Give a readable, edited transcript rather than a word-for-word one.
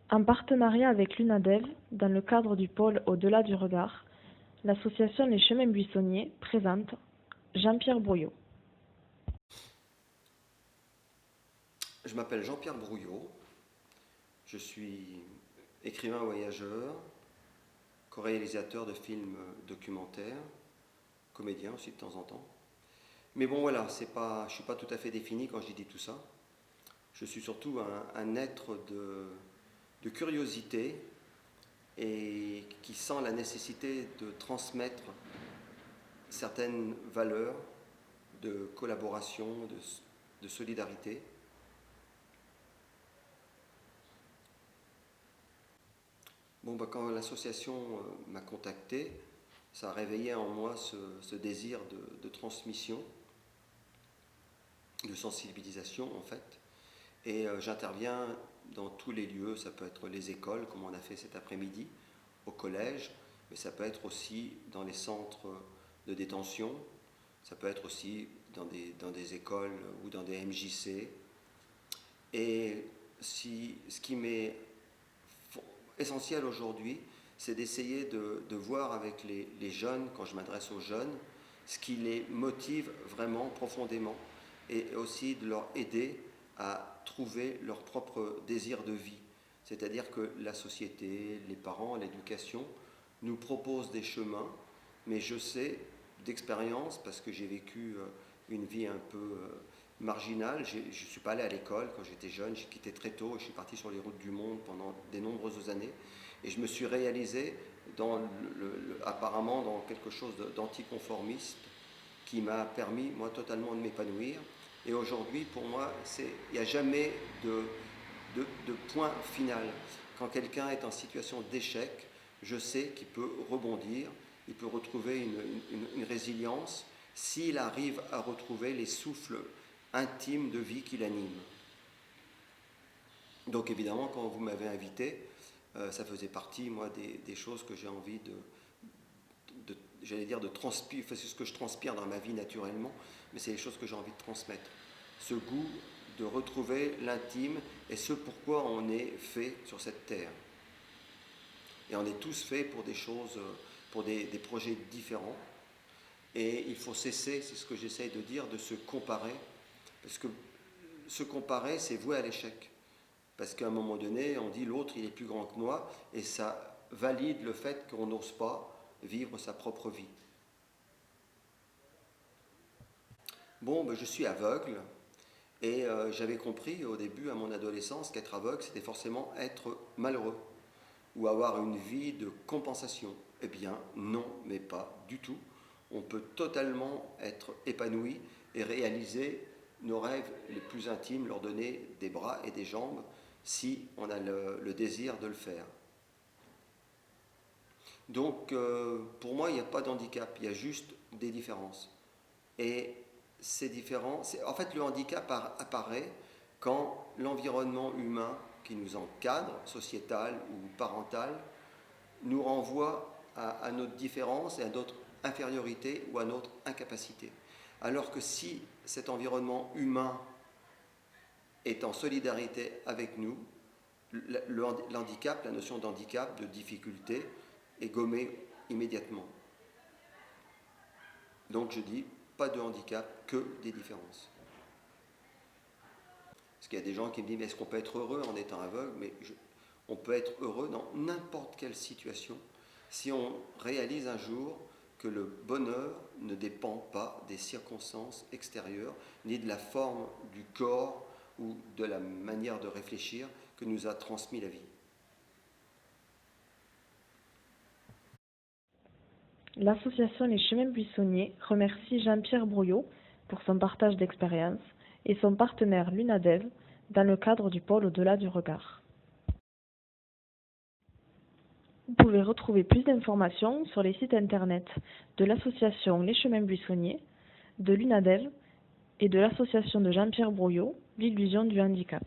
En partenariat avec l'UNADEV, dans le cadre du pôle Au-delà du regard, l'association Les Chemins Buissonniers présente Jean-Pierre Brouillot. Je m'appelle Jean-Pierre Brouillot, je suis écrivain voyageur, co-réalisateur de films documentaires, comédien aussi de temps en temps. Mais bon voilà, je ne suis pas tout à fait défini quand je dis tout ça. Je suis surtout un être de curiosité et qui sent la nécessité de transmettre certaines valeurs de collaboration, de solidarité. Bon, quand l'association m'a contacté, ça a réveillé en moi ce désir de transmission, de sensibilisation en fait. Et j'interviens dans tous les lieux, ça peut être les écoles, comme on a fait cet après-midi, au collège, mais ça peut être aussi dans les centres de détention, ça peut être aussi dans des écoles ou dans des MJC. Et ce qui m'est essentiel aujourd'hui, c'est d'essayer de voir avec les jeunes, quand je m'adresse aux jeunes, ce qui les motive vraiment profondément et aussi de leur aider à trouver leur propre désir de vie. C'est-à-dire que la société, les parents, l'éducation nous proposent des chemins, mais je sais d'expérience, parce que j'ai vécu une vie un peu marginale, je ne suis pas allé à l'école quand j'étais jeune, j'ai quitté très tôt et je suis parti sur les routes du monde pendant de nombreuses années et je me suis réalisé apparemment dans quelque chose d'anticonformiste qui m'a permis moi totalement de m'épanouir. Et aujourd'hui, pour moi, il n'y a jamais de point final. Quand quelqu'un est en situation d'échec, je sais qu'il peut rebondir, il peut retrouver une résilience s'il arrive à retrouver les souffles intimes de vie qui l'animent. Donc évidemment, quand vous m'avez invité, ça faisait partie, moi, des choses que j'ai envie j'allais dire de transpirer, c'est ce que je transpire dans ma vie naturellement, mais c'est les choses que j'ai envie de transmettre. Ce goût de retrouver l'intime et ce pourquoi on est fait sur cette terre. Et on est tous faits pour des choses, pour des projets différents. Et il faut cesser, c'est ce que j'essaye de dire, de se comparer. Parce que se comparer, c'est voué à l'échec. Parce qu'à un moment donné, on dit l'autre, il est plus grand que moi, et ça valide le fait qu'on n'ose pas vivre sa propre vie. Bon, je suis aveugle, et j'avais compris au début, à mon adolescence, qu'être aveugle, c'était forcément être malheureux, ou avoir une vie de compensation. Eh bien, non, mais pas du tout. On peut totalement être épanoui et réaliser nos rêves les plus intimes, leur donner des bras et des jambes, si on a le désir de le faire. Donc, pour moi, il n'y a pas d'handicap, il y a juste des différences. Et ces différences, en fait, le handicap apparaît quand l'environnement humain qui nous encadre, sociétal ou parental, nous renvoie à notre différence et à notre infériorité ou à notre incapacité. Alors que si cet environnement humain est en solidarité avec nous, l'handicap, la notion d'handicap, de difficulté, est gommée immédiatement. Donc je dis, pas de handicap, que des différences. Parce qu'il y a des gens qui me disent, mais est-ce qu'on peut être heureux en étant aveugle? Mais on peut être heureux dans n'importe quelle situation si on réalise un jour que le bonheur ne dépend pas des circonstances extérieures, ni de la forme du corps ou de la manière de réfléchir que nous a transmis la vie. L'association Les Chemins Buissonniers remercie Jean-Pierre Brouillot pour son partage d'expérience et son partenaire l'UNADEV dans le cadre du pôle Au-delà du regard. Vous pouvez retrouver plus d'informations sur les sites internet de l'association Les Chemins Buissonniers, de l'UNADEV et de l'association de Jean-Pierre Brouillot, l'illusion du handicap.